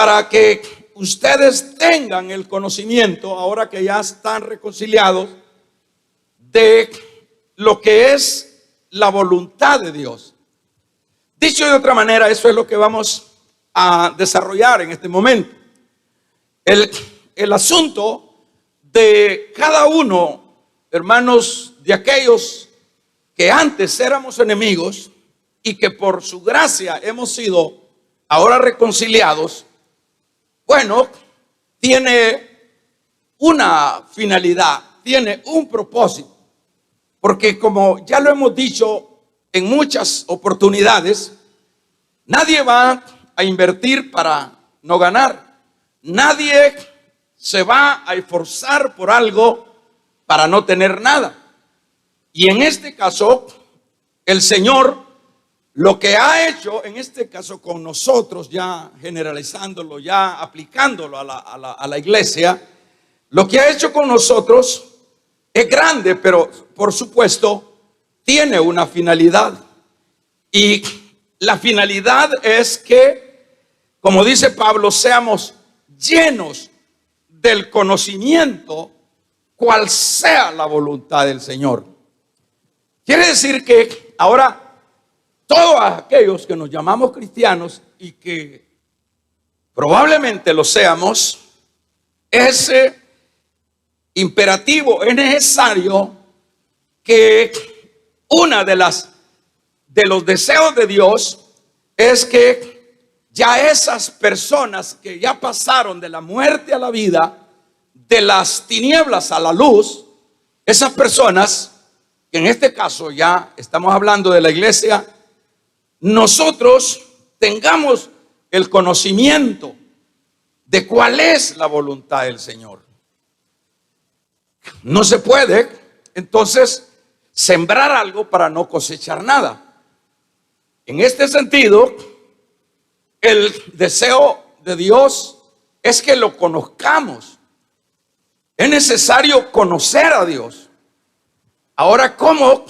para que ustedes tengan el conocimiento, ahora que ya están reconciliados, de lo que es la voluntad de Dios. Dicho de otra manera, eso es lo que vamos a desarrollar en este momento. El asunto de cada uno, hermanos, de aquellos que antes éramos enemigos y que por su gracia hemos sido ahora reconciliados, bueno, tiene una finalidad, tiene un propósito. Porque como ya lo hemos dicho en muchas oportunidades, nadie va a invertir para no ganar. Nadie se va a esforzar por algo para no tener nada. Y en este caso, el Señor lo que ha hecho, en este caso con nosotros, ya generalizándolo, ya aplicándolo a la iglesia, lo que ha hecho con nosotros es grande, pero por supuesto tiene una finalidad. Y la finalidad es que, como dice Pablo, seamos llenos del conocimiento, cual sea la voluntad del Señor. Quiere decir que ahora todos aquellos que nos llamamos cristianos y que probablemente lo seamos, es imperativo, es necesario que una de los deseos de Dios es que ya esas personas que ya pasaron de la muerte a la vida, de las tinieblas a la luz, esas personas, que en este caso ya estamos hablando de la iglesia, nosotros tengamos el conocimiento de cuál es la voluntad del Señor. No se puede, entonces, sembrar algo para no cosechar nada. En este sentido, el deseo de Dios es que lo conozcamos. Es necesario conocer a Dios. Ahora, ¿cómo?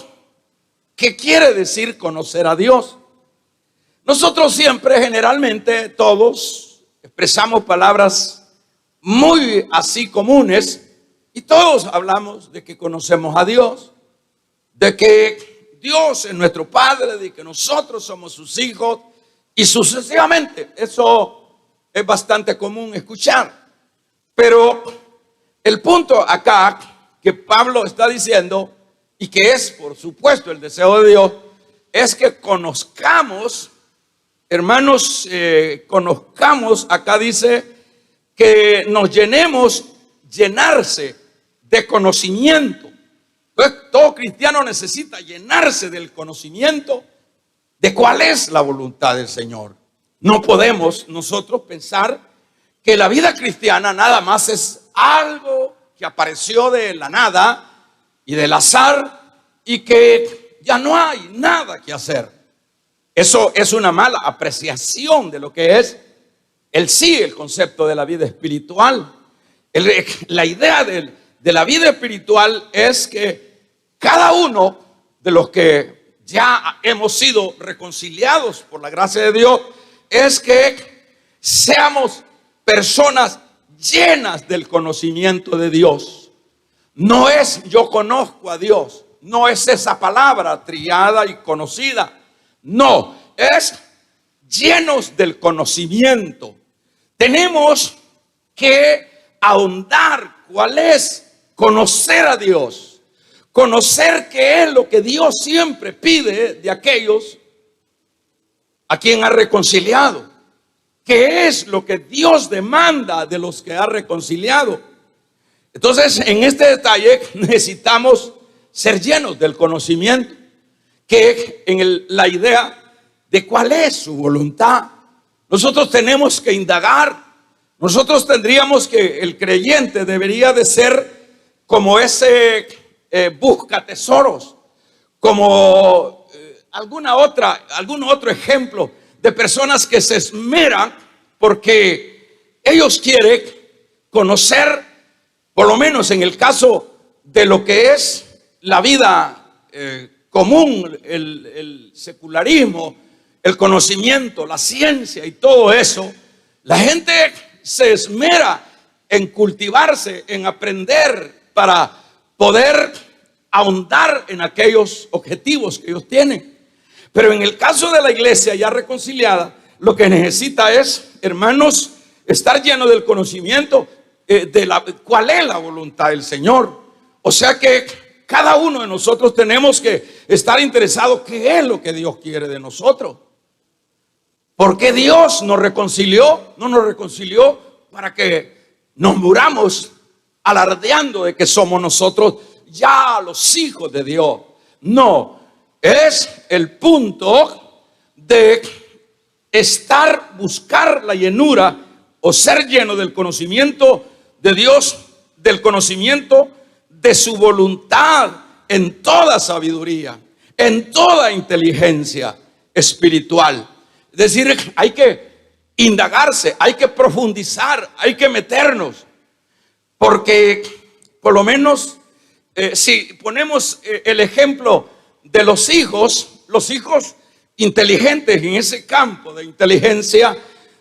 ¿Qué quiere decir conocer a Dios? Nosotros siempre, generalmente, todos expresamos palabras muy así comunes y todos hablamos de que conocemos a Dios, de que Dios es nuestro Padre, de que nosotros somos sus hijos y sucesivamente. Eso es bastante común escuchar. Pero el punto acá que Pablo está diciendo, y que es por supuesto el deseo de Dios, es que conozcamos, hermanos, conozcamos, acá dice que nos llenarse de conocimiento. Entonces, todo cristiano necesita llenarse del conocimiento de cuál es la voluntad del Señor. No podemos nosotros pensar que la vida cristiana nada más es algo que apareció de la nada y del azar y que ya no hay nada que hacer. Eso es una mala apreciación de lo que es el concepto de la vida espiritual. La idea de la vida espiritual es que cada uno de los que ya hemos sido reconciliados por la gracia de Dios, es que seamos personas llenas del conocimiento de Dios. No es yo conozco a Dios, no es esa palabra trillada y conocida. No, es llenos del conocimiento. Tenemos que ahondar cuál es conocer a Dios, conocer qué es lo que Dios siempre pide de aquellos a quien ha reconciliado, qué es lo que Dios demanda de los que ha reconciliado. Entonces, en este detalle necesitamos ser llenos del conocimiento, que en la idea de cuál es su voluntad. Nosotros tenemos que indagar. Nosotros tendríamos que, el creyente debería de ser como ese busca tesoros, como algún otro ejemplo de personas que se esmeran porque ellos quieren conocer, por lo menos en el caso de lo que es la vida común, el secularismo, el conocimiento, la ciencia y todo eso. La gente se esmera en cultivarse, en aprender para poder ahondar en aquellos objetivos que ellos tienen. Pero en el caso de la iglesia ya reconciliada, lo que necesita es, hermanos, estar lleno del conocimiento de cuál es la voluntad del Señor. O sea que cada uno de nosotros tenemos que estar interesados qué es lo que Dios quiere de nosotros. ¿Por qué Dios nos reconcilió? No nos reconcilió para que nos muramos alardeando de que somos nosotros ya los hijos de Dios. No, es el punto de buscar la llenura o ser lleno del conocimiento de Dios, del conocimiento de su voluntad en toda sabiduría, en toda inteligencia espiritual. Es decir, hay que indagarse, hay que profundizar, hay que meternos, porque por lo menos si ponemos el ejemplo de los hijos inteligentes en ese campo de inteligencia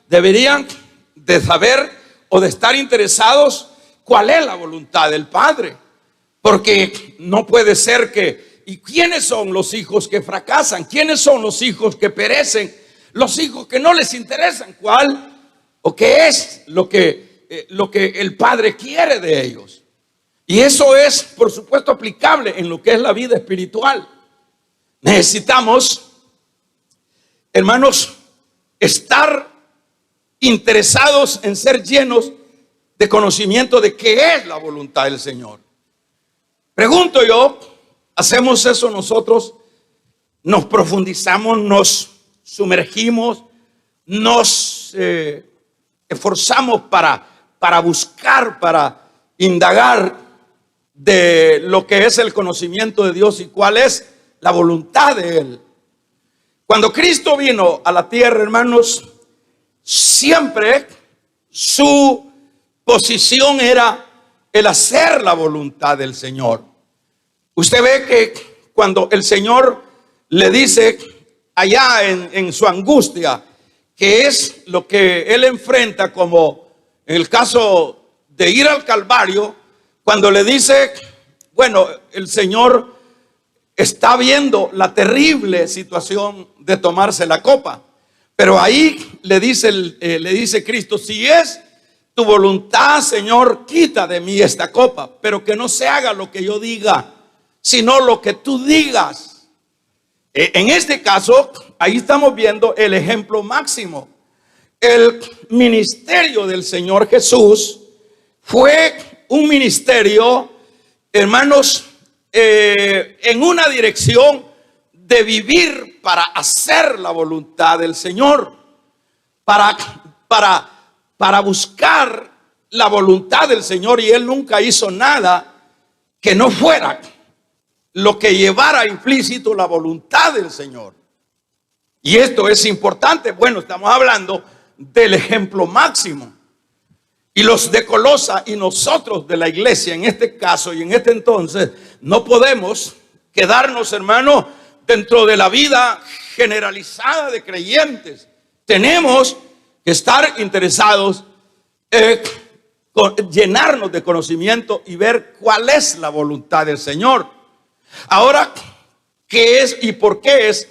deberían de saber o de estar interesados cuál es la voluntad del Padre, porque no puede ser ¿y quiénes son los hijos que fracasan? ¿Quiénes son los hijos que perecen? Los hijos que no les interesan cuál o qué es lo que el Padre quiere de ellos. Y eso es, por supuesto, aplicable en lo que es la vida espiritual. Necesitamos, hermanos, estar interesados en ser llenos de conocimiento de qué es la voluntad del Señor. Pregunto yo, ¿hacemos eso nosotros? ¿Nos profundizamos, nos sumergimos, nos esforzamos para buscar, para indagar de lo que es el conocimiento de Dios y cuál es la voluntad de Él? Cuando Cristo vino a la tierra, hermanos, siempre su posición era el hacer la voluntad del Señor. Usted ve que cuando el Señor le dice allá en su angustia, que es lo que Él enfrenta, como en el caso de ir al Calvario, cuando le dice, bueno, el Señor está viendo la terrible situación de tomarse la copa, pero ahí le dice Cristo, si es tu voluntad, Señor, quita de mí esta copa, pero que no se haga lo que yo diga, sino lo que tú digas. En este caso, ahí estamos viendo el ejemplo máximo. El ministerio del Señor Jesús fue un ministerio, hermanos, en una dirección de vivir para hacer la voluntad del Señor, para buscar la voluntad del Señor. Y Él nunca hizo nada que no fuera lo que llevara implícito la voluntad del Señor. Y esto es importante. Bueno, estamos hablando del ejemplo máximo. Y los de Colosa y nosotros de la iglesia en este caso y en este entonces no podemos quedarnos, hermano, dentro de la vida generalizada de creyentes. Tenemos que estar interesados llenarnos de conocimiento y ver cuál es la voluntad del Señor. Ahora, ¿qué es y por qué es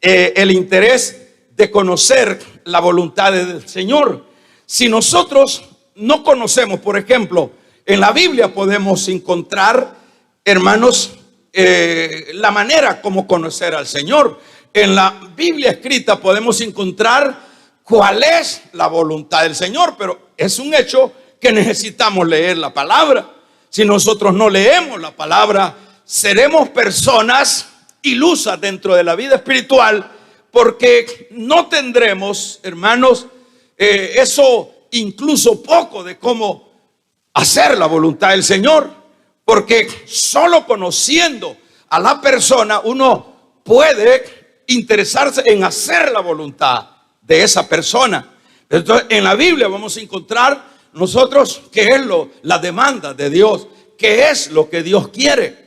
el interés de conocer la voluntad del Señor? Si nosotros no conocemos, por ejemplo, en la Biblia podemos encontrar, hermanos, la manera como conocer al Señor. En la Biblia escrita podemos encontrar cuál es la voluntad del Señor, pero es un hecho que necesitamos leer la palabra. Si nosotros no leemos la palabra, seremos personas ilusas dentro de la vida espiritual, porque no tendremos, hermanos, eso incluso poco de cómo hacer la voluntad del Señor, porque solo conociendo a la persona uno puede interesarse en hacer la voluntad de esa persona. Entonces, en la Biblia vamos a encontrar nosotros qué es la demanda de Dios, qué es lo que Dios quiere.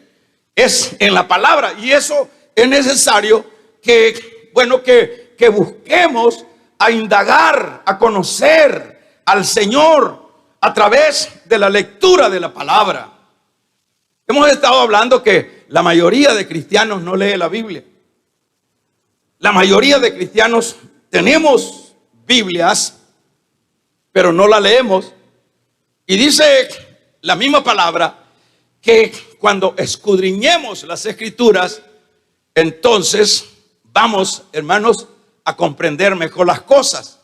Es en la palabra, y eso es necesario que busquemos a indagar, a conocer al Señor a través de la lectura de la palabra. Hemos estado hablando que la mayoría de cristianos no lee la Biblia. La mayoría de cristianos tenemos Biblias, pero no la leemos. Y dice la misma palabra que cuando escudriñemos las Escrituras, entonces vamos, hermanos, a comprender mejor las cosas.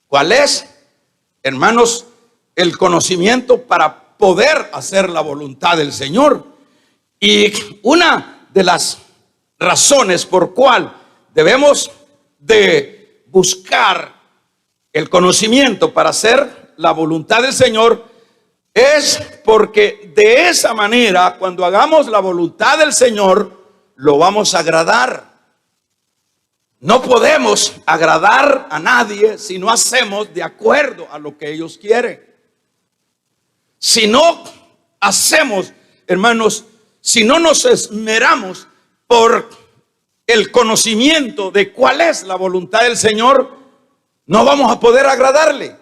¿Cuál es, hermanos, el conocimiento para poder hacer la voluntad del Señor? Y una de las razones por cual debemos de buscar el conocimiento para hacer la voluntad del Señor es porque de esa manera, cuando hagamos la voluntad del Señor, lo vamos a agradar. No podemos agradar a nadie si no hacemos de acuerdo a lo que ellos quieren. Si no hacemos, hermanos, si no nos esmeramos por el conocimiento de cuál es la voluntad del Señor, no vamos a poder agradarle.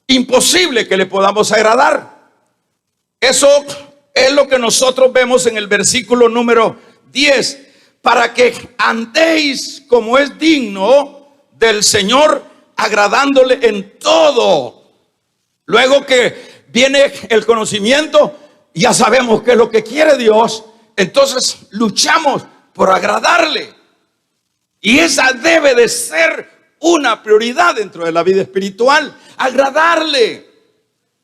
Imposible que le podamos agradar. Eso es lo que nosotros vemos en el versículo número 10. Para que andéis como es digno del Señor, agradándole en todo. Luego que viene el conocimiento, ya sabemos qué es lo que quiere Dios. Entonces luchamos por agradarle. Y esa debe de ser una prioridad dentro de la vida espiritual. Agradarle.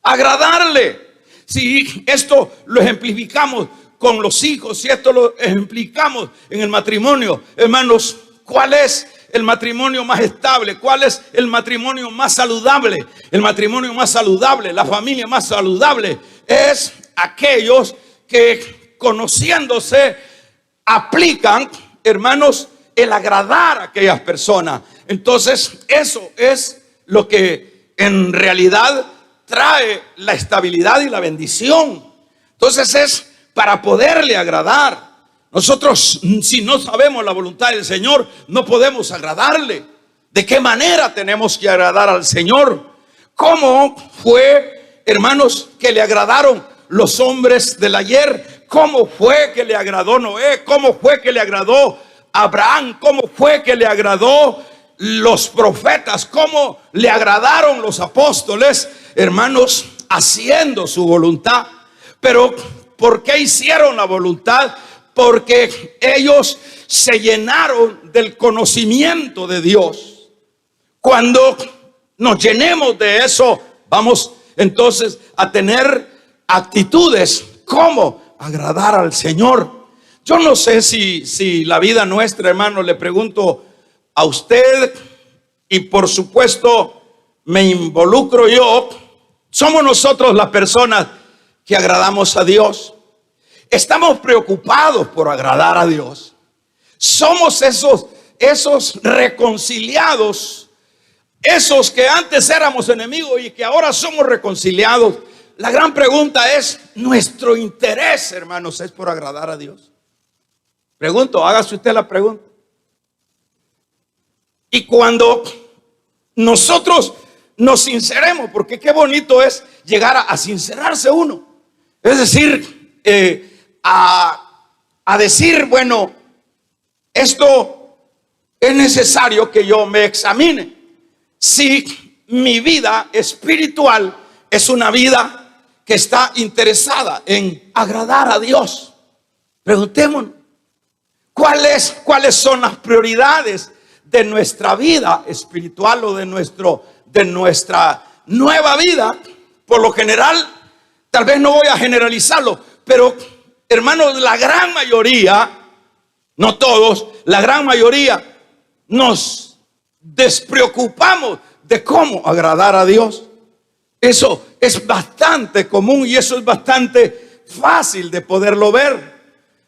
Agradarle. Si esto lo ejemplificamos con los hijos, si esto lo ejemplificamos en el matrimonio, hermanos, ¿cuál es el matrimonio más estable? ¿Cuál es el matrimonio más saludable? El matrimonio más saludable, la familia más saludable, es aquellos que conociéndose aplican, hermanos, el agradar a aquellas personas. Entonces, eso es lo que en realidad trae la estabilidad y la bendición. Entonces es para poderle agradar. Nosotros, si no sabemos la voluntad del Señor, no podemos agradarle. ¿De qué manera tenemos que agradar al Señor? ¿Cómo fue, hermanos, que le agradaron los hombres del ayer? ¿Cómo fue que le agradó Noé? ¿Cómo fue que le agradó Abraham? ¿Cómo fue que le agradó los profetas? ¿Cómo le agradaron los apóstoles? Hermanos, haciendo su voluntad. Pero ¿por qué hicieron la voluntad? Porque ellos se llenaron del conocimiento de Dios. Cuando nos llenemos de eso, vamos entonces a tener actitudes como agradar al Señor. Yo no sé si la vida nuestra, hermano, le pregunto a usted, y por supuesto me involucro yo, somos nosotros las personas que agradamos a Dios. Estamos preocupados por agradar a Dios. Somos esos reconciliados, esos que antes éramos enemigos y que ahora somos reconciliados. La gran pregunta es, ¿nuestro interés, hermanos, es por agradar a Dios? Pregunto, hágase usted la pregunta. Y cuando nosotros nos sinceremos, porque qué bonito es llegar a sincerarse uno. Es decir, a decir, bueno, esto es necesario que yo me examine. Si mi vida espiritual es una vida que está interesada en agradar a Dios, preguntémonos, ¿cuáles son las prioridades de nuestra vida espiritual o de nuestra nueva vida? Por lo general, tal vez no voy a generalizarlo, pero hermanos, la gran mayoría, no todos, la gran mayoría nos despreocupamos de cómo agradar a Dios. Eso es bastante común y eso es bastante fácil de poderlo ver.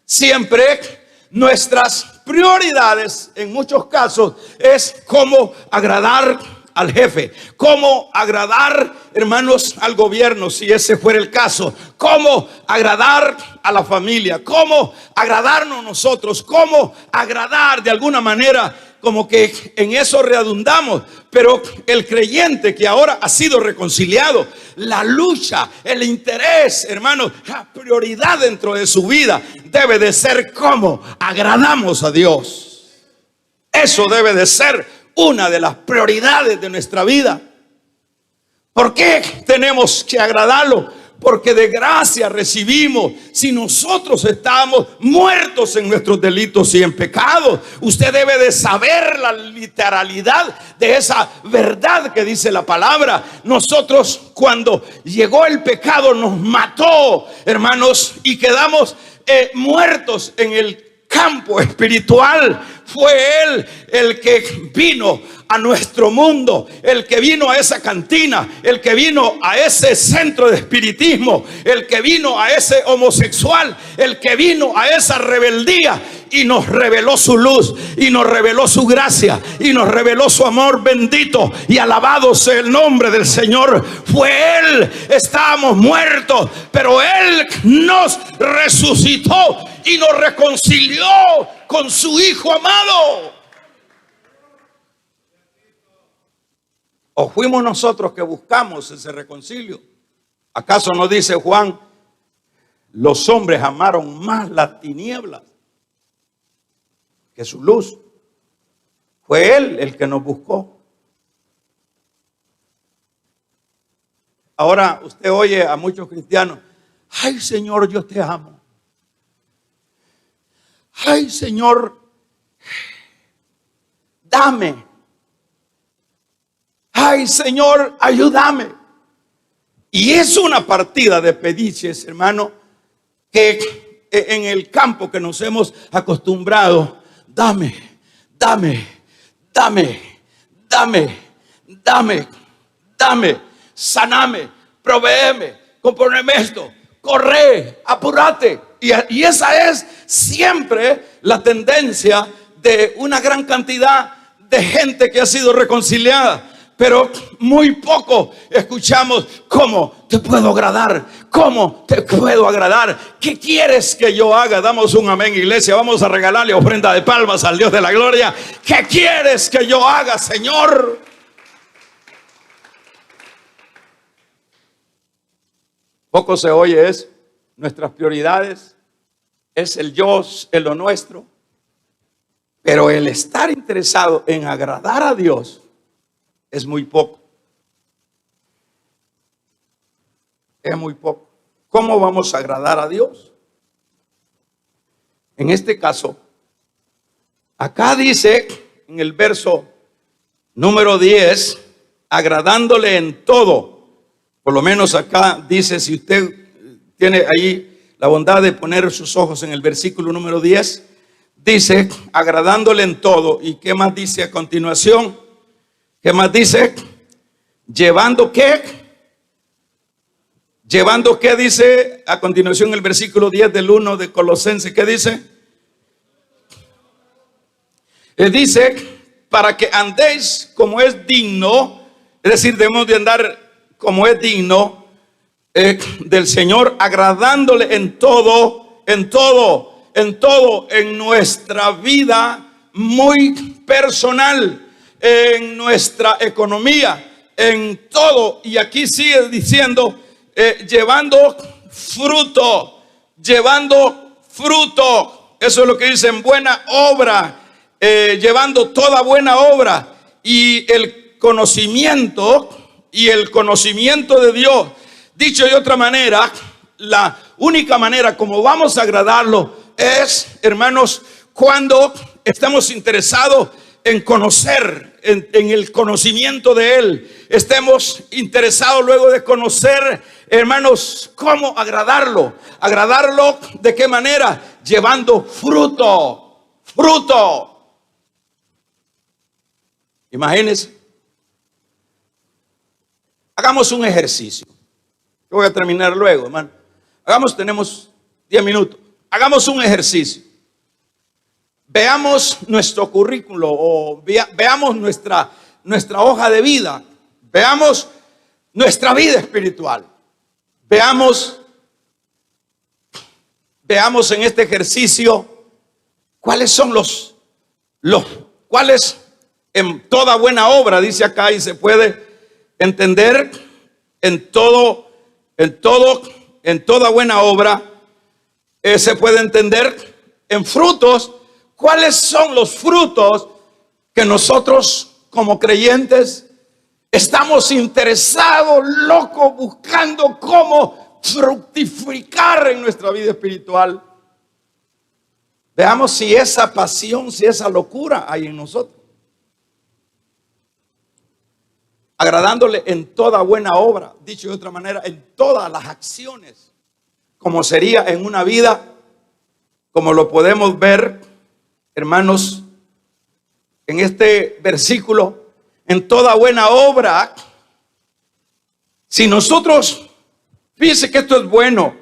Siempre nuestras prioridades en muchos casos es cómo agradar al jefe, cómo agradar, hermanos, al gobierno, si ese fuera el caso, cómo agradar a la familia, cómo agradarnos nosotros, cómo agradar de alguna manera como que en eso redundamos. Pero el creyente que ahora ha sido reconciliado, la lucha, el interés, hermanos, la prioridad dentro de su vida debe de ser cómo agradamos a Dios. Eso debe de ser una de las prioridades de nuestra vida. ¿Por qué tenemos que agradarlo? Porque de gracia recibimos. Si nosotros estamos muertos en nuestros delitos y en pecados, usted debe de saber la literalidad de esa verdad que dice la palabra. Nosotros, cuando llegó el pecado, nos mató, hermanos, y quedamos muertos en el campo espiritual. Fue Él el que vino a nuestro mundo, el que vino a esa cantina, el que vino a ese centro de espiritismo, el que vino a ese homosexual, el que vino a esa rebeldía y nos reveló su luz y nos reveló su gracia y nos reveló su amor bendito, y alabado sea el nombre del Señor. Fue Él. Estábamos muertos, pero Él nos resucitó y nos reconcilió con su Hijo amado. ¿O fuimos nosotros que buscamos ese reconcilio? ¿Acaso no dice Juan: los hombres amaron más las tinieblas que su luz? Fue Él el que nos buscó. Ahora usted oye a muchos cristianos: ay, Señor, yo te amo. Ay, Señor, dame. Ay, Señor, ayúdame. Y es una partida de pediches, hermano, que en el campo que nos hemos acostumbrado: dame, dame, dame, dame, dame, dame, saname, provéeme, compóneme esto, corre, apúrate. Y esa es siempre la tendencia de una gran cantidad de gente que ha sido reconciliada. Pero muy poco escuchamos: ¿cómo te puedo agradar? ¿Cómo te puedo agradar? ¿Qué quieres que yo haga? Damos un amén, iglesia. Vamos a regalarle ofrenda de palmas al Dios de la gloria. ¿Qué quieres que yo haga, Señor? Poco se oye eso. Nuestras prioridades es el yo, el lo nuestro. Pero el estar interesado en agradar a Dios es muy poco. Es muy poco. ¿Cómo vamos a agradar a Dios? En este caso, acá dice en el verso número 10, agradándole en todo. Por lo menos acá dice, si usted tiene ahí la bondad de poner sus ojos en el versículo número 10, dice agradándole en todo. ¿Y qué más dice a continuación? ¿Qué más dice? ¿Llevando qué? ¿Llevando qué dice a continuación el versículo 10 del 1 de Colosenses? ¿Qué dice? Dice, para que andéis como es digno, es decir, debemos de andar como es digno del Señor, agradándole en todo, en todo, en todo, en nuestra vida muy personal, en nuestra economía, en todo. Y aquí sigue diciendo, llevando fruto, llevando fruto. Eso es lo que dice: en buena obra, llevando toda buena obra. Y el conocimiento de Dios. Dicho de otra manera, la única manera como vamos a agradarlo es, hermanos, cuando estamos interesados en conocer, en el conocimiento de Él. Estemos interesados luego de conocer, hermanos, cómo agradarlo. ¿Agradarlo de qué manera? Llevando fruto, fruto. Imagínense. Hagamos un ejercicio. Yo voy a terminar luego, hermano. Tenemos 10 minutos. Hagamos un ejercicio. Veamos nuestro currículo o veamos nuestra hoja de vida. Veamos nuestra vida espiritual. Veamos en este ejercicio cuáles son los ¿cuál es en toda buena obra? Dice acá, y se puede entender en toda buena obra, se puede entender en frutos. ¿Cuáles son los frutos que nosotros como creyentes estamos interesados, locos, buscando cómo fructificar en nuestra vida espiritual? Veamos si esa pasión, si esa locura hay en nosotros. Agradándole en toda buena obra, dicho de otra manera, en todas las acciones, como sería en una vida, como lo podemos ver, hermanos, en este versículo, en toda buena obra. Si nosotros, fíjense que esto es bueno,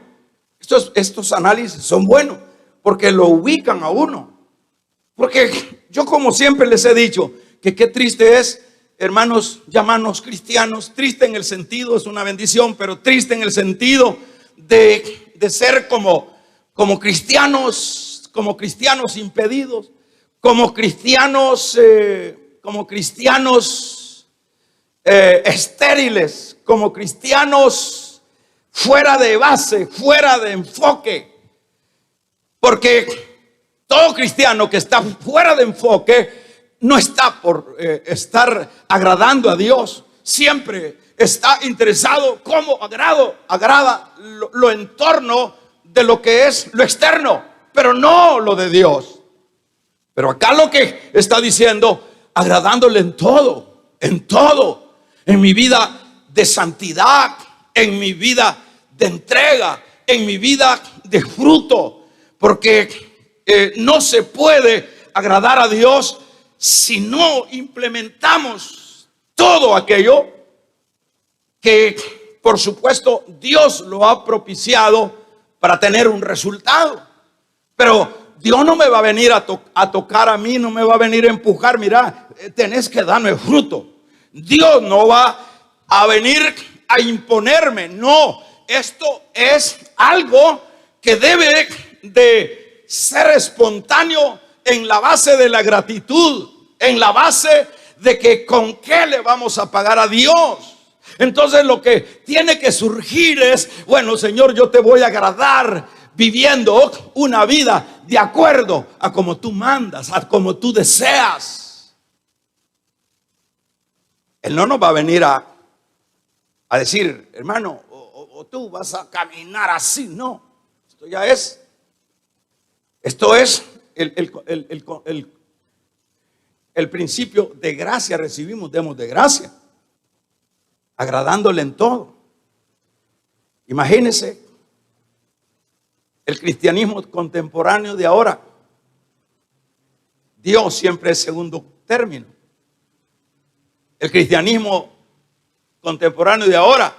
estos análisis son buenos, porque lo ubican a uno. Porque yo, como siempre les he dicho, que qué triste es, hermanos, llamarnos cristianos. Triste en el sentido, es una bendición, pero triste en el sentido de ser como cristianos impedidos, como cristianos estériles, como cristianos fuera de base, fuera de enfoque. Porque todo cristiano que está fuera de enfoque no está por estar agradando a Dios. Siempre está interesado cómo agrada lo en torno de lo que es lo externo, pero no lo de Dios. Pero acá lo que está diciendo, agradándole en todo, en mi vida de santidad, en mi vida de entrega, en mi vida de fruto. Porque no se puede agradar a Dios si no implementamos todo aquello que, por supuesto, Dios lo ha propiciado para tener un resultado. Pero Dios no me va a venir a tocar a mí, no me va a venir a empujar. Mira, tenés que darme fruto. Dios no va a venir a imponerme. No, esto es algo que debe de ser espontáneo en la base de la gratitud, en la base de que con qué le vamos a pagar a Dios. Entonces lo que tiene que surgir es, bueno, Señor, yo te voy a agradar viviendo una vida de acuerdo a como tú mandas, a como tú deseas. Él no nos va a venir a decir, hermano, o tú vas a caminar así. No, esto es el principio de gracia. Recibimos, demos de gracia, agradándole en todo. Imagínense el cristianismo contemporáneo de ahora. Dios siempre es segundo término. El cristianismo contemporáneo de ahora,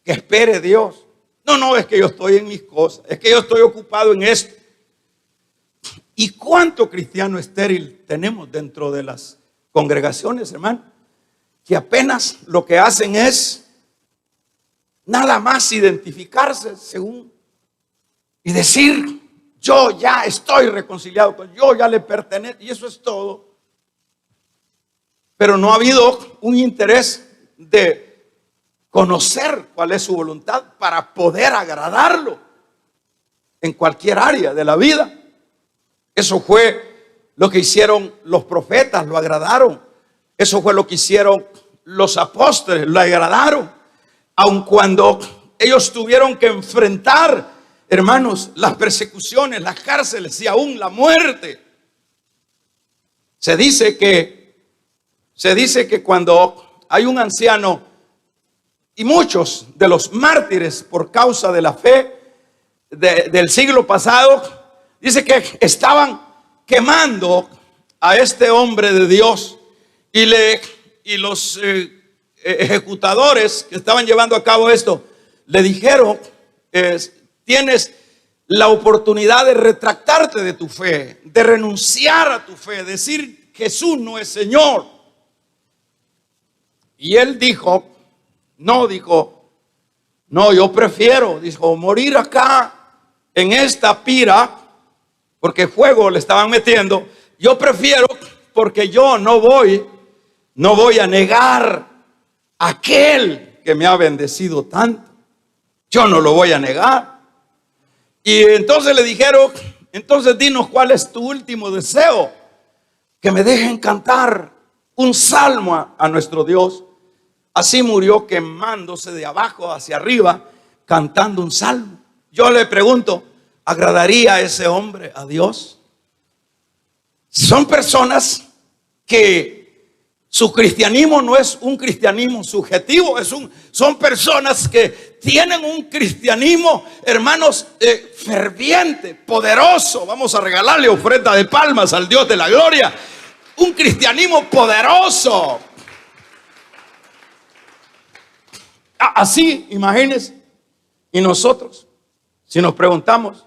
que espere Dios. No, es que yo estoy en mis cosas, es que yo estoy ocupado en esto. ¿Y cuánto cristiano estéril tenemos dentro de las congregaciones, hermano? Que apenas lo que hacen es nada más identificarse según y decir, yo ya estoy reconciliado, yo ya le pertenezco, y eso es todo. Pero no ha habido un interés de conocer cuál es su voluntad para poder agradarlo en cualquier área de la vida. Eso fue lo que hicieron los profetas, lo agradaron. Eso fue lo que hicieron los apóstoles, lo agradaron. Aun cuando ellos tuvieron que enfrentar, hermanos, las persecuciones, las cárceles y aún la muerte. Se dice que cuando hay un anciano, y muchos de los mártires por causa de la fe del siglo pasado, dice que estaban quemando a este hombre de Dios, y los ejecutadores que estaban llevando a cabo esto le dijeron, tienes la oportunidad de retractarte de tu fe, de renunciar a tu fe, decir Jesús no es Señor. Y él dijo, no, yo prefiero, morir acá en esta pira, porque fuego le estaban metiendo. Yo prefiero, porque yo no voy a negar a aquel que me ha bendecido tanto. Yo no lo voy a negar. Y entonces le dijeron, entonces dinos cuál es tu último deseo. Que me dejen cantar un salmo a nuestro Dios. Así murió quemándose de abajo hacia arriba, cantando un salmo. Yo le pregunto, ¿agradaría ese hombre a Dios? Son personas que su cristianismo no es un cristianismo subjetivo, son personas que tienen un cristianismo, hermanos, ferviente, poderoso. Vamos a regalarle ofrenda de palmas al Dios de la gloria. Un cristianismo poderoso. Así, imagínense. Y nosotros, si nos preguntamos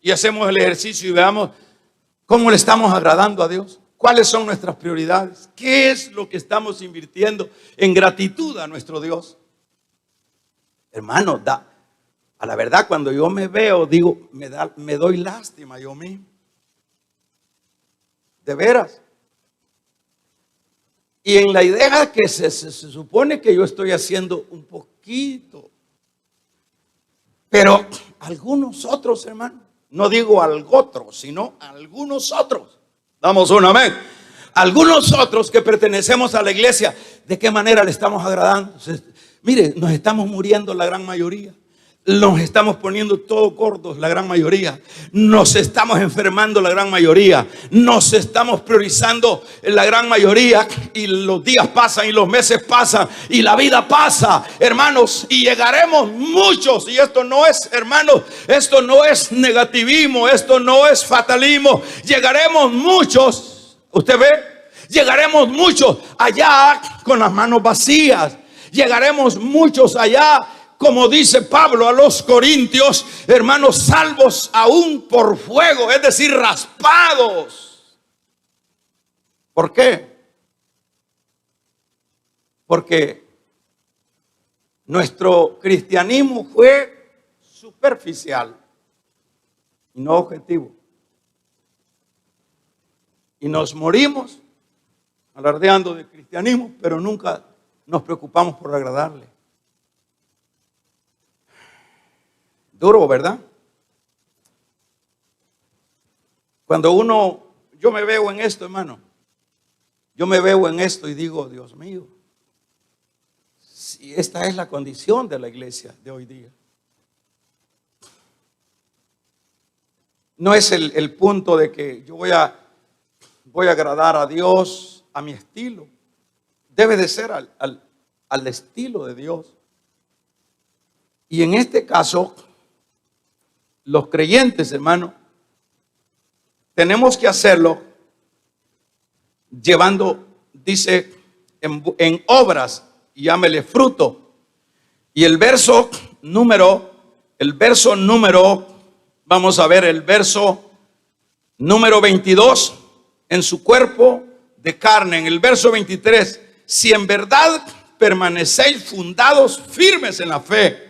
y hacemos el ejercicio y veamos cómo le estamos agradando a Dios, cuáles son nuestras prioridades, qué es lo que estamos invirtiendo en gratitud a nuestro Dios. Hermano, a la verdad, cuando yo me veo, digo, me doy lástima yo mismo. De veras. Y en la idea que se supone que yo estoy haciendo un poquito. Pero algunos otros, hermano, no digo algo otro, sino algunos otros. Damos un amén. Algunos otros que pertenecemos a la iglesia, ¿de qué manera le estamos agradando? Mire, nos estamos muriendo la gran mayoría. Nos estamos poniendo todos gordos la gran mayoría. Nos estamos enfermando la gran mayoría. Nos estamos priorizando la gran mayoría. Y los días pasan y los meses pasan y la vida pasa, hermanos. Y llegaremos muchos. Y esto no es, hermanos, esto no es negativismo. Esto no es fatalismo. Llegaremos muchos. ¿Usted ve? Llegaremos muchos allá con las manos vacías. Llegaremos muchos allá, como dice Pablo a los corintios, hermanos, salvos aún por fuego, es decir, raspados. ¿Por qué? Porque nuestro cristianismo fue superficial y no objetivo. Y nos morimos alardeando de cristianismo, pero nunca nos preocupamos por agradarle. Duro, ¿verdad? Cuando yo me veo en esto, hermano, yo me veo en esto y digo, Dios mío, si esta es la condición de la iglesia de hoy día. No es el punto de que yo voy a agradar a Dios a mi estilo. Debe de ser al estilo de Dios. Y en este caso, los creyentes, hermano, tenemos que hacerlo llevando, dice, en obras, y llámele fruto. Y el verso número, vamos a ver el verso número 22, en su cuerpo de carne. En el verso 23, si en verdad permanecéis fundados, firmes en la fe,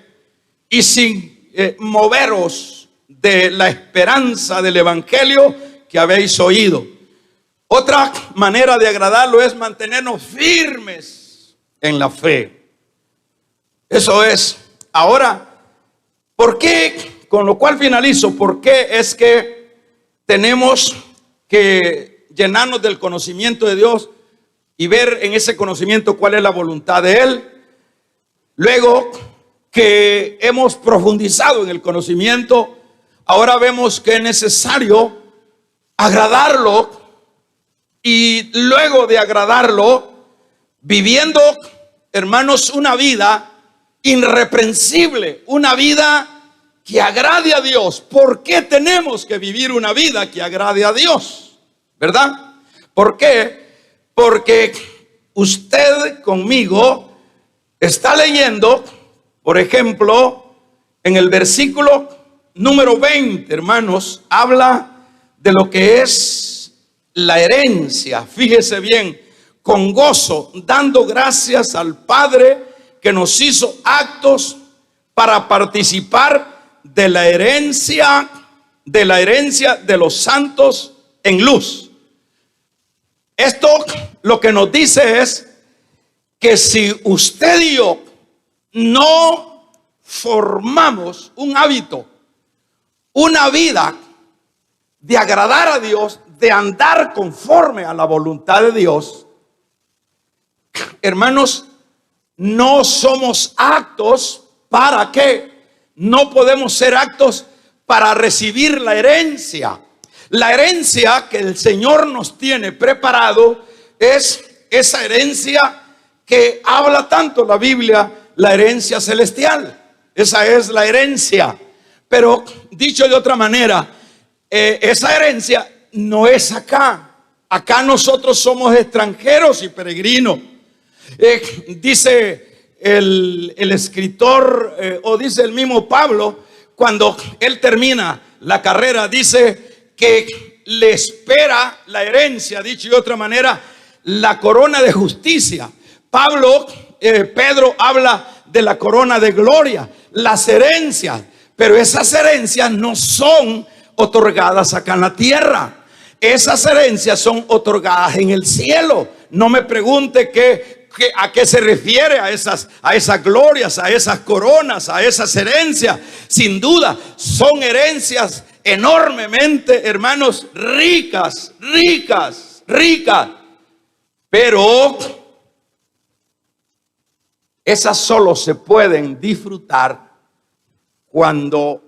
y sin moveros de la esperanza del evangelio que habéis oído. Otra manera de agradarlo es mantenernos firmes en la fe. Eso es. Ahora, ¿por qué? Con lo cual finalizo. ¿Por qué es que tenemos que llenarnos del conocimiento de Dios y ver en ese conocimiento cuál es la voluntad de Él? Luego que hemos profundizado en el conocimiento, ahora vemos que es necesario agradarlo, y luego de agradarlo, viviendo, hermanos, una vida irreprensible, una vida que agrade a Dios. ¿Por qué tenemos que vivir una vida que agrade a Dios? ¿Verdad? ¿Por qué? Porque usted conmigo está leyendo, por ejemplo, en el versículo número 20, hermanos, habla de lo que es la herencia. Fíjese bien, con gozo, dando gracias al Padre que nos hizo aptos para participar de la herencia de los santos en luz. Esto lo que nos dice es que si usted y yo no formamos un hábito, una vida de agradar a Dios, de andar conforme a la voluntad de Dios, hermanos, no somos aptos para qué. No podemos ser aptos para recibir la herencia. La herencia que el Señor nos tiene preparado es esa herencia que habla tanto la Biblia, la herencia celestial. Esa es la herencia. Pero dicho de otra manera, esa herencia no es acá. Acá nosotros somos extranjeros y peregrinos. Dice el escritor, o dice el mismo Pablo, cuando él termina la carrera, dice que le espera la herencia, dicho de otra manera, la corona de justicia. Pedro habla de la corona de gloria, las herencias, pero esas herencias no son otorgadas acá en la tierra. Esas herencias son otorgadas en el cielo. No me pregunte a qué se refiere a esas glorias, a esas coronas, a esas herencias. Sin duda, son herencias enormemente, hermanos, ricas. Pero esas solo se pueden disfrutar cuando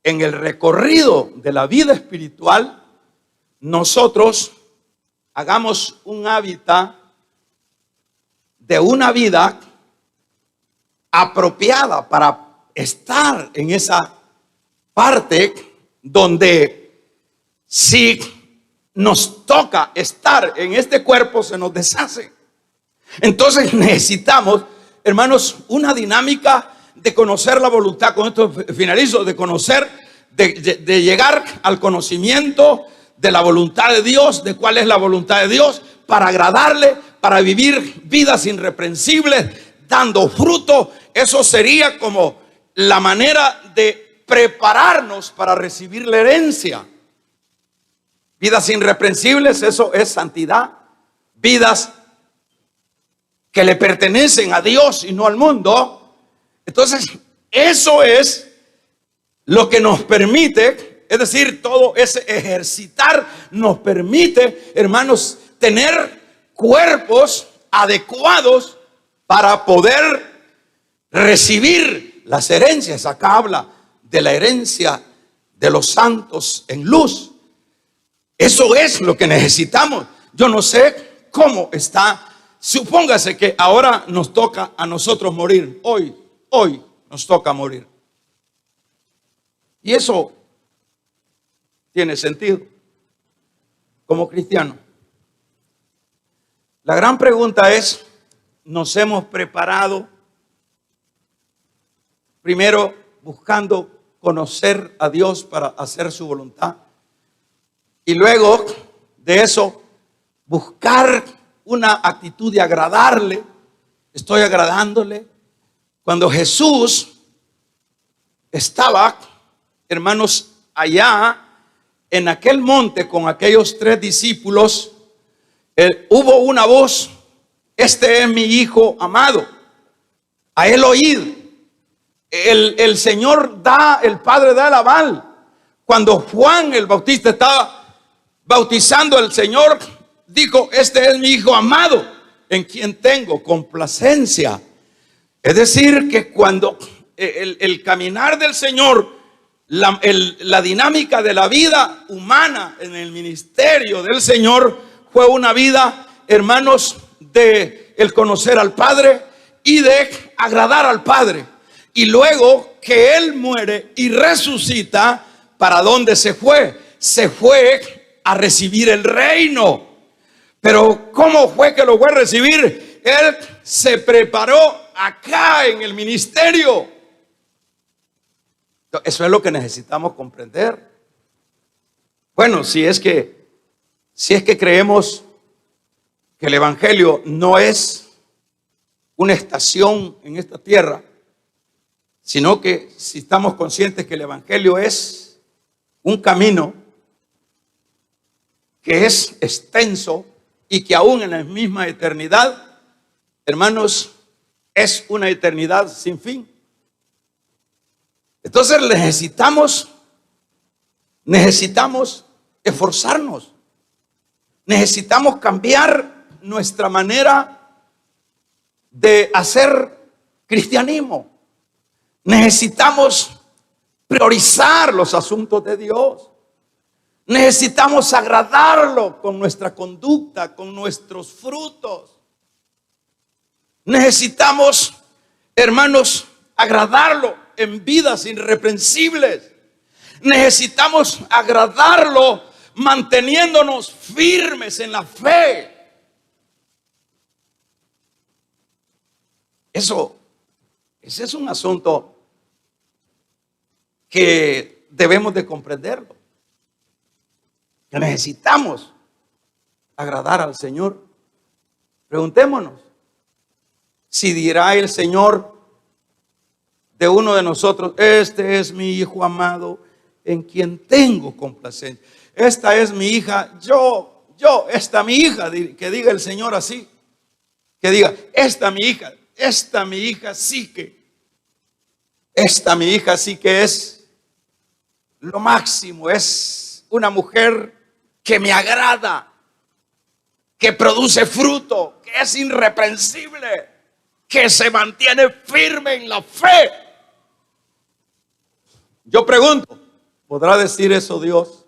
en el recorrido de la vida espiritual nosotros hagamos un hábitat de una vida apropiada para estar en esa parte donde si nos toca estar en este cuerpo se nos deshace. Entonces necesitamos, hermanos, una dinámica de conocer la voluntad. Con esto finalizo, de conocer, de llegar al conocimiento de la voluntad de Dios, de cuál es la voluntad de Dios, para agradarle, para vivir vidas irreprensibles, dando fruto. Eso sería como la manera de prepararnos para recibir la herencia. Vidas irreprensibles, eso es santidad. Vidas que le pertenecen a Dios y no al mundo. Entonces, eso es lo que nos permite, es decir, todo ese ejercitar nos permite, hermanos, tener cuerpos adecuados para poder recibir las herencias. Acá habla de la herencia de los santos en luz. Eso es lo que necesitamos. Yo no sé cómo está. Supóngase que ahora nos toca a nosotros morir. Hoy nos toca morir. Y eso tiene sentido como cristiano. La gran pregunta es, ¿nos hemos preparado primero buscando conocer a Dios para hacer su voluntad? Y luego de eso, buscar una actitud de agradarle. Estoy agradándole. Cuando Jesús estaba, hermanos, allá en aquel monte con aquellos 3 discípulos, hubo una voz: este es mi hijo amado, a él oíd. El Señor el Padre da el aval. Cuando Juan el Bautista estaba bautizando, el Señor dijo: este es mi hijo amado, en quien tengo complacencia. Es decir, que cuando el caminar del Señor, la dinámica de la vida humana en el ministerio del Señor fue una vida, hermanos, de el conocer al Padre y de agradar al Padre. Y luego que Él muere y resucita, ¿para dónde se fue? Se fue a recibir el reino. Pero ¿cómo fue que lo fue a recibir? Él se preparó acá en el ministerio. Eso es lo que necesitamos comprender. Bueno, si es que creemos que el Evangelio no es una estación en esta tierra, sino que si estamos conscientes que el Evangelio es un camino que es extenso, y que aún en la misma eternidad, hermanos, es una eternidad sin fin. Entonces necesitamos esforzarnos. Necesitamos cambiar nuestra manera de hacer cristianismo. Necesitamos priorizar los asuntos de Dios. Necesitamos agradarlo con nuestra conducta, con nuestros frutos. Necesitamos, hermanos, agradarlo en vidas irreprensibles. Necesitamos agradarlo manteniéndonos firmes en la fe. Ese es un asunto que debemos de comprenderlo. Que necesitamos agradar al Señor. Preguntémonos, si dirá el Señor de uno de nosotros: este es mi hijo amado en quien tengo complacencia. Esta es mi hija, esta mi hija, que diga el Señor así. Que diga, esta mi hija sí que es lo máximo, es una mujer que me agrada, que produce fruto, que es irreprensible, que se mantiene firme en la fe. Yo pregunto, ¿podrá decir eso Dios?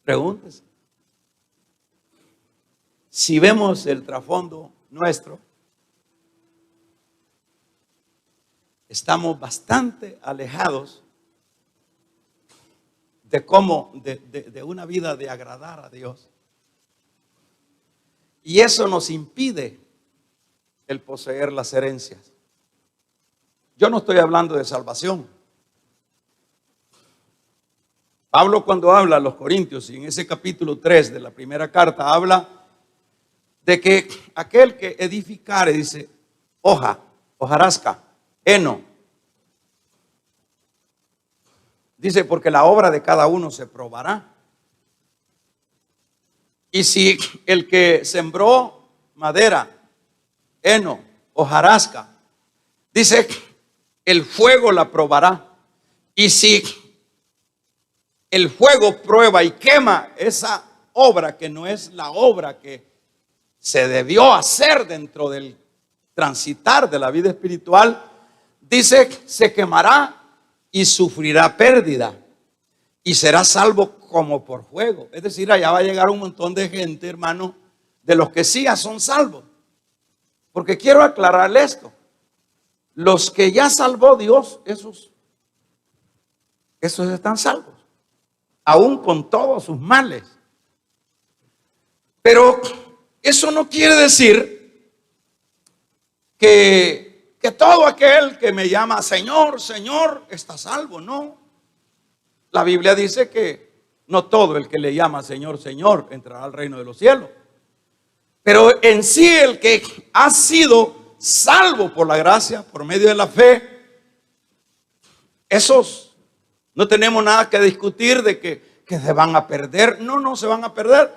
Pregúntese. Si vemos el trasfondo nuestro, estamos bastante alejados de una vida de agradar a Dios. Y eso nos impide el poseer las herencias. Yo no estoy hablando de salvación. Pablo, cuando habla a los Corintios, y en ese capítulo 3 de la primera carta, habla de que aquel que edificare, dice, hojarasca, heno. Dice, porque la obra de cada uno se probará. Y si el que sembró madera, heno, hojarasca, dice, el fuego la probará. Y si el fuego prueba y quema esa obra, que no es la obra que se debió hacer dentro del transitar de la vida espiritual, dice, se quemará y sufrirá pérdida y será salvo como por fuego. Es decir, allá va a llegar un montón de gente, hermano, de los que sí ya son salvos. Porque quiero aclararle esto: los que ya salvó Dios, esos están salvos, aún con todos sus males. Pero eso no quiere decir que todo aquel que me llama Señor, Señor, está salvo. No. La Biblia dice que no todo el que le llama Señor, Señor entrará al reino de los cielos. Pero en sí, el que ha sido salvo por la gracia, por medio de la fe, esos no tenemos nada que discutir de que se van a perder. No se van a perder,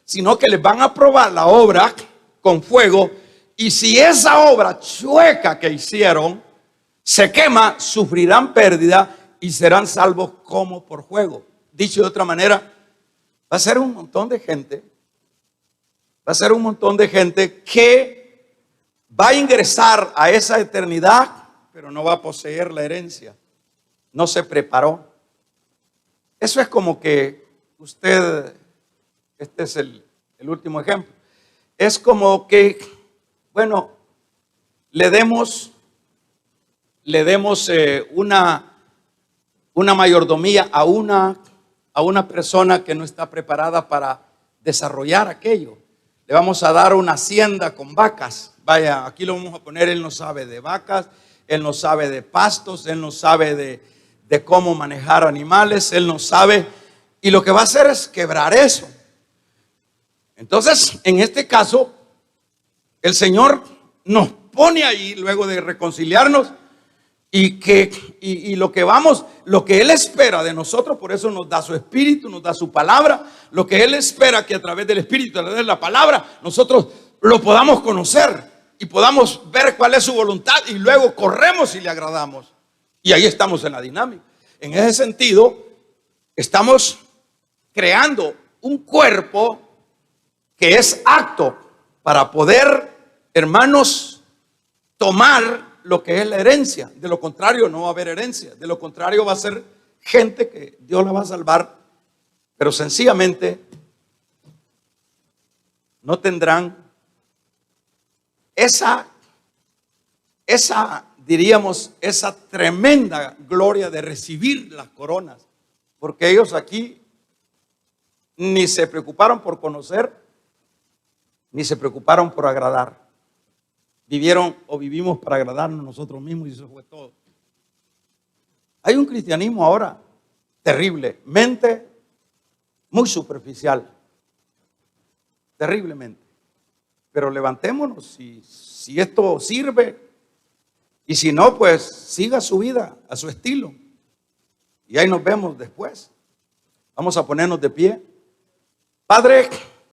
sino que les van a probar la obra con fuego. Y si esa obra chueca que hicieron se quema, sufrirán pérdida y serán salvos como por fuego. Dicho de otra manera, va a ser un montón de gente que va a ingresar a esa eternidad, pero no va a poseer la herencia. No se preparó. Eso es como que usted, este es el último ejemplo, es como que, bueno, le demos una mayordomía a una persona que no está preparada para desarrollar aquello. Le vamos a dar una hacienda con vacas. Vaya, aquí lo vamos a poner, él no sabe de vacas, él no sabe de pastos, él no sabe de cómo manejar animales, él no sabe, y lo que va a hacer es quebrar eso. Entonces, en este caso, el Señor nos pone ahí luego de reconciliarnos y lo que Él espera de nosotros, por eso nos da su Espíritu, nos da su palabra. Lo que Él espera que a través del Espíritu, a través de la palabra, nosotros lo podamos conocer y podamos ver cuál es su voluntad, y luego corremos y le agradamos. Y ahí estamos en la dinámica. En ese sentido, estamos creando un cuerpo que es apto para poder, hermanos, tomar lo que es la herencia. De lo contrario no va a haber herencia. De lo contrario va a ser gente que Dios la va a salvar, pero sencillamente no tendrán esa diríamos, esa tremenda gloria de recibir las coronas, porque ellos aquí ni se preocuparon por conocer, ni se preocuparon por agradar. Vivieron o vivimos para agradarnos nosotros mismos, y eso fue todo. Hay un cristianismo ahora terriblemente muy superficial, terriblemente. Pero levantémonos, si esto sirve, y si no, pues siga su vida a su estilo. Y ahí nos vemos después. Vamos a ponernos de pie. Padre,